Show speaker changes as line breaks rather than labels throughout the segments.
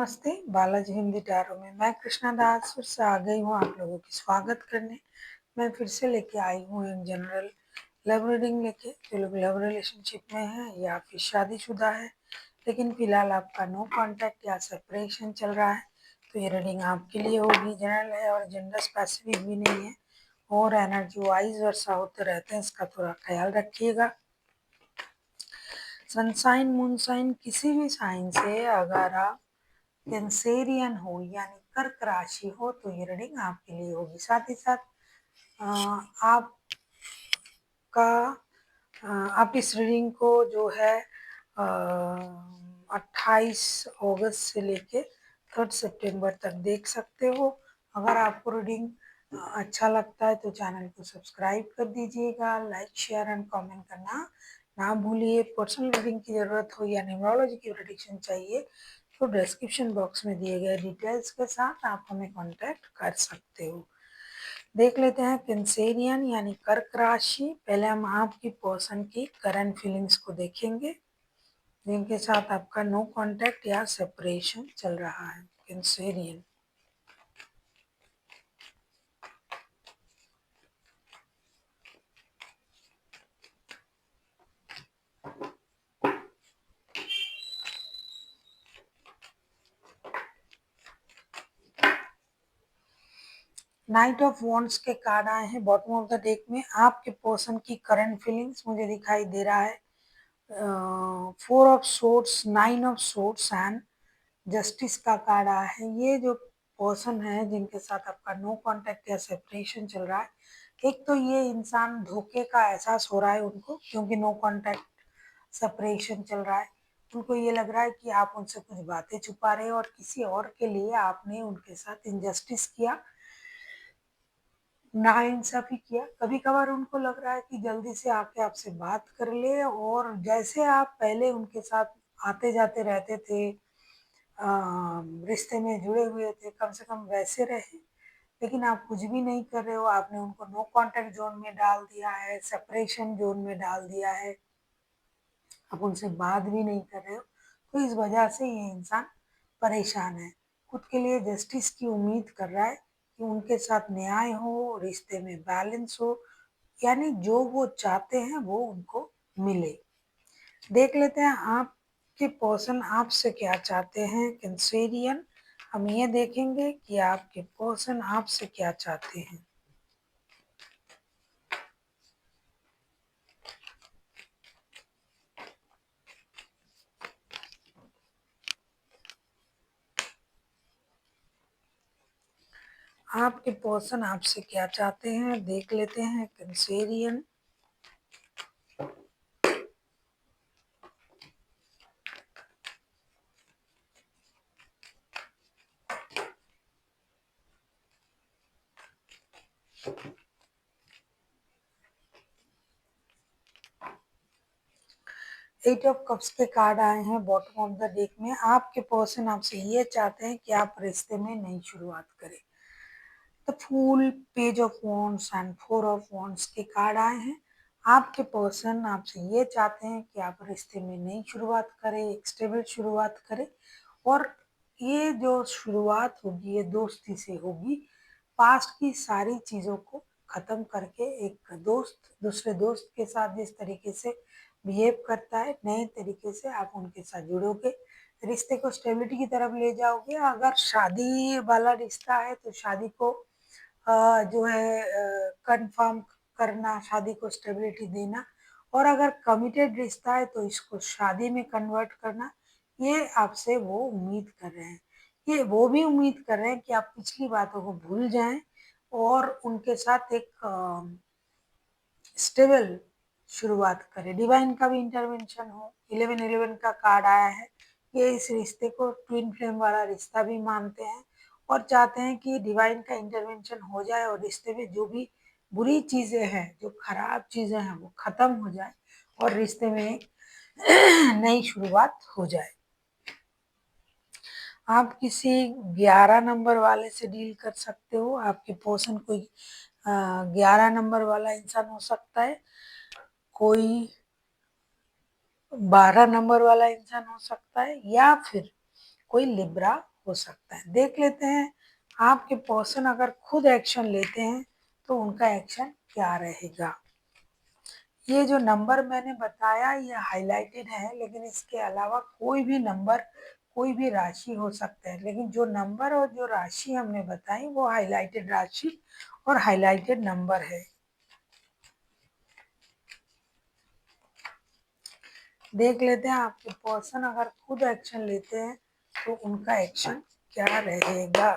नमस्ते, बालाजी हिंदी टैरो में मैं कृष्णा दास फिर से आ गई हूँ आप लोगों की स्वागत करने। मैं फिर से लेके आई हूँ एक जनरल लव रीडिंग लेके। जो लोग लव रिलेशनशिप में हैं या फिर शादीशुदा है लेकिन फिलहाल आपका नो कांटेक्ट या सेपरेशन चल रहा है तो ये रीडिंग आपके लिए होगी। जनरल है और जेंडर स्पेसिफिक भी नहीं है और एनर्जी वाइज वर्षा होते रहते हैं, इसका थोड़ा ख्याल रखिएगा। सनसाइन मूनसाइन किसी भी साइन से अगर आप कैंसेरियन हो यानी कर्क राशि हो तो ये रीडिंग आपके लिए होगी। साथ ही साथ आप इस रीडिंग को जो है 28 अगस्त से लेके 3 सितंबर तक देख सकते हो। अगर आपको रीडिंग अच्छा लगता है तो चैनल को सब्सक्राइब कर दीजिएगा, लाइक शेयर एंड कमेंट करना ना भूलिए। पर्सनल रीडिंग की ज़रूरत हो या न्यूमरोलॉजी की प्रेडिक्शन चाहिए तो डिस्क्रिप्शन बॉक्स में दिए गए डिटेल्स के साथ आप हमें कांटेक्ट कर सकते हो। देख लेते हैं कैंसेरियन यानी कर्क राशि। पहले हम आपकी पर्सन की करंट फीलिंग्स को देखेंगे जिनके साथ आपका नो कांटेक्ट या सेपरेशन चल रहा है। कैंसेरियन, नाइट ऑफ वॉन्ड्स के कार्ड आए हैं बॉटम ऑफ द डेक में। आपके पर्सन की करंट फीलिंग्स मुझे दिखाई दे रहा है 4 of swords, 9 of swords and justice का कार्ड आया है। ये जो पर्सन है जिनके साथ आपका नो कांटेक्ट या सेपरेशन चल रहा है, एक तो ये इंसान धोखे का एहसास हो रहा है उनको, क्योंकि नो कांटेक्ट सेपरेशन चल रहा है। उनको ये लग रहा है कि आप उनसे कुछ बातें छुपा रहे हो और किसी और के लिए आपने उनके साथ इनजस्टिस किया, नाइंसाफी किया। कभी कभार उनको लग रहा है कि जल्दी से आके आपसे बात कर ले और जैसे आप पहले उनके साथ आते जाते रहते थे, रिश्ते में जुड़े हुए थे, कम से कम वैसे रहे। लेकिन आप कुछ भी नहीं कर रहे हो, आपने उनको नो कांटेक्ट जोन में डाल दिया है, सेपरेशन जोन में डाल दिया है, आप उनसे बात भी नहीं कर रहे हो। तो इस वजह से ये इंसान परेशान है, खुद के लिए जस्टिस की उम्मीद कर रहा है कि उनके साथ न्याय हो, रिश्ते में बैलेंस हो, यानी जो वो चाहते हैं वो उनको मिले। देख लेते हैं आपके पर्सन आपसे क्या चाहते हैं। कैंसेरियन, हम ये देखेंगे कि आपके पर्सन आपसे क्या चाहते हैं। आपके पर्सन आपसे क्या चाहते हैं देख लेते हैं। कैंसेरियन, 8 ऑफ कप्स के कार्ड आए हैं बॉटम ऑफ द डेक में। आपके पर्सन आपसे ये चाहते हैं कि आप रिश्ते में नई शुरुआत करें। The fool, page of wands and 4 of wands के कार्ड आए हैं। आपके पर्सन आपसे ये चाहते हैं कि आप रिश्ते में नई शुरुआत करें, एक स्टेबल शुरुआत करें, और ये जो शुरुआत होगी ये दोस्ती से होगी। पास्ट की सारी चीज़ों को ख़त्म करके एक दोस्त दूसरे दोस्त के साथ जिस तरीके से बिहेव करता है, नए तरीके से आप उनके साथ जुड़ोगे, रिश्ते को स्टेबिलिटी की तरफ ले जाओगे। अगर शादी वाला रिश्ता है तो शादी को जो है कंफर्म करना, शादी को स्टेबिलिटी देना, और अगर कमिटेड रिश्ता है तो इसको शादी में कन्वर्ट करना, ये आपसे वो उम्मीद कर रहे हैं। ये वो भी उम्मीद कर रहे हैं कि आप पिछली बातों को भूल जाएं और उनके साथ एक स्टेबल शुरुआत करें। डिवाइन का भी इंटरवेंशन हो। 1111 का कार्ड आया है। ये इस रिश्ते को ट्विन फ्लेम वाला रिश्ता भी मानते हैं और चाहते हैं कि डिवाइन का इंटरवेंशन हो जाए और रिश्ते में जो भी बुरी चीजें हैं, जो खराब चीजें हैं, वो खत्म हो जाए और रिश्ते में एक नई शुरुआत हो जाए। आप किसी 11 नंबर वाले से डील कर सकते हो। आपके पर्सन कोई 11 नंबर वाला इंसान हो सकता है, कोई 12 नंबर वाला इंसान हो सकता है, या फिर कोई लिब्रा हो सकता है। देख लेते हैं आपके पर्सन अगर खुद एक्शन लेते हैं तो उनका एक्शन क्या रहेगा। ये जो नंबर मैंने बताया ये हाइलाइटेड है, लेकिन इसके अलावा कोई भी नंबर कोई भी राशि हो सकता है, लेकिन जो नंबर और जो राशि हमने बताई वो हाइलाइटेड राशि और हाइलाइटेड नंबर है। देख लेते हैं आपके पर्सन अगर खुद एक्शन लेते हैं तो उनका एक्शन क्या रहेगा।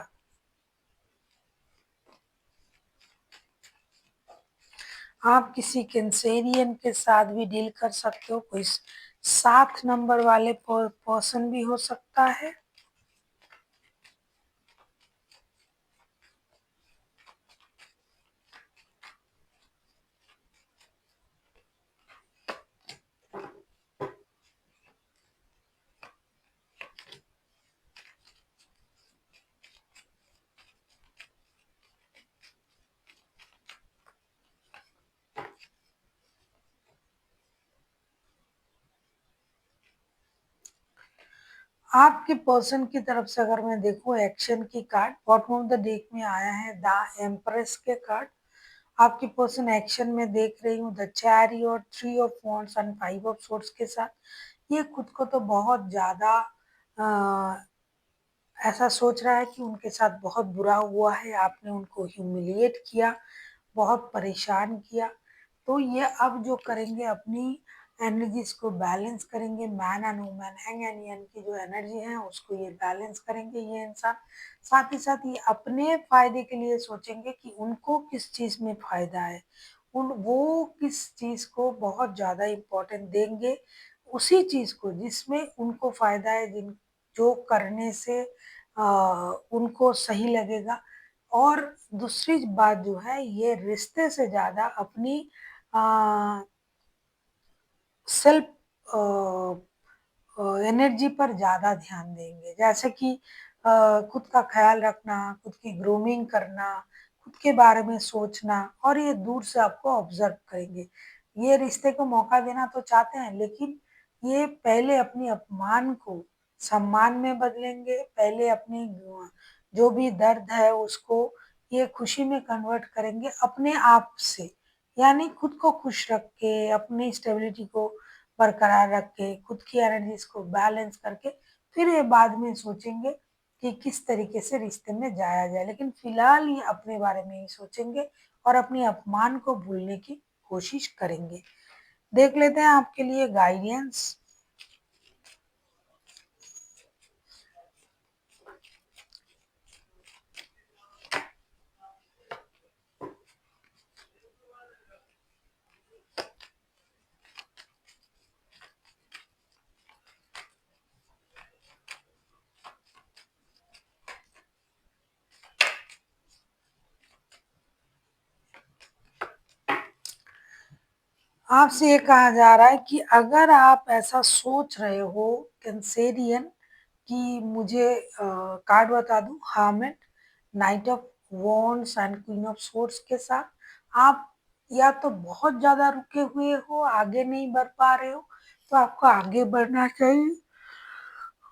आप किसी कैंसेरियन के साथ भी डील कर सकते हो, कोई 7 नंबर वाले पर्सन भी हो सकता है। आपके पर्सन की तरफ से अगर मैं देखूं एक्शन की card bottom of the deck में आया है द एम्प्रेस के कार्ड। आपकी पर्सन एक्शन में देख रही हूँ the chariot, 3 of wands and 5 of swords के साथ। ये खुद को तो बहुत ज्यादा ऐसा सोच रहा है कि उनके साथ बहुत बुरा हुआ है, आपने उनको ह्यूमिलिएट किया, बहुत परेशान किया। तो ये अब जो करेंगे अपनी एनर्जीज को बैलेंस करेंगे, man and women hang and young की जो एनर्जी है उसको ये बैलेंस करेंगे ये इंसान। साथ ही साथ ये अपने फायदे के लिए सोचेंगे कि उनको किस चीज में फायदा है, उन वो किस चीज को बहुत ज्यादा इम्पोर्टेंट देंगे, उसी चीज को जिसमें उनको फायदा है, जिन जो करने से उनको सही लगेगा। और दूसरी बात जो है ये रिश्ते से ज्यादा अपनी सेल्फ एनर्जी पर ज्यादा ध्यान देंगे, जैसे कि खुद का ख्याल रखना, खुद की ग्रूमिंग करना, खुद के बारे में सोचना, और ये दूर से आपको ऑब्जर्व करेंगे। ये रिश्ते को मौका देना तो चाहते हैं, लेकिन ये पहले अपनी अपमान को सम्मान में बदलेंगे, पहले अपनी जो भी दर्द है उसको ये खुशी में कन्वर्ट करेंगे अपने आप से। यानी खुद को खुश रख के, अपनी स्टेबिलिटी को बरकरार रख के, खुद की एनर्जीज को बैलेंस करके फिर ये बाद में सोचेंगे कि किस तरीके से रिश्ते में जाया जाए, लेकिन फिलहाल ये अपने बारे में ही सोचेंगे और अपने अपमान को भूलने की कोशिश करेंगे। देख लेते हैं आपके लिए गाइडेंस। आपसे ये कहा जा रहा है कि अगर आप ऐसा सोच रहे हो कैंसेरियन कि मुझे कार्ड बता दूं hermit, knight of wands and queen of swords के साथ, आप या तो बहुत ज्यादा रुके हुए हो, आगे नहीं बढ़ पा रहे हो, तो आपको आगे बढ़ना चाहिए।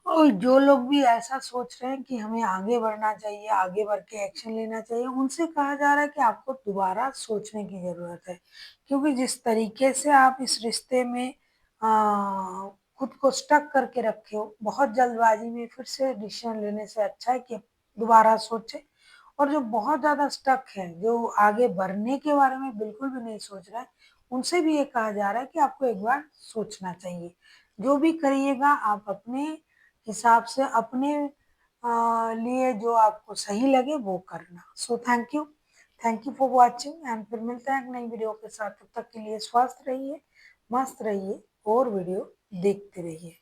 और जो लोग भी ऐसा सोच रहे हैं कि हमें आगे बढ़ना चाहिए, आगे बढ़ के एक्शन लेना चाहिए, उनसे कहा जा रहा है कि आपको दोबारा सोचने की जरूरत है, क्योंकि जिस तरीके से आप इस रिश्ते में खुद को स्टक करके रखे हो, बहुत जल्दबाजी में फिर से डिसीजन लेने से अच्छा है कि दोबारा सोचे। और जो बहुत ज्यादा स्टक है, जो आगे बढ़ने के बारे में बिल्कुल भी नहीं सोच रहा है, उनसे भी ये कहा जा रहा है कि आपको एक बार सोचना चाहिए। जो भी करिएगा आप अपने हिसाब से, अपने लिए जो आपको सही लगे वो करना। So thank you for watching and फिर मिलते हैं एक नई वीडियो के साथ। तब तक के लिए स्वस्थ रहिए, मस्त रहिए और वीडियो देखते रहिए।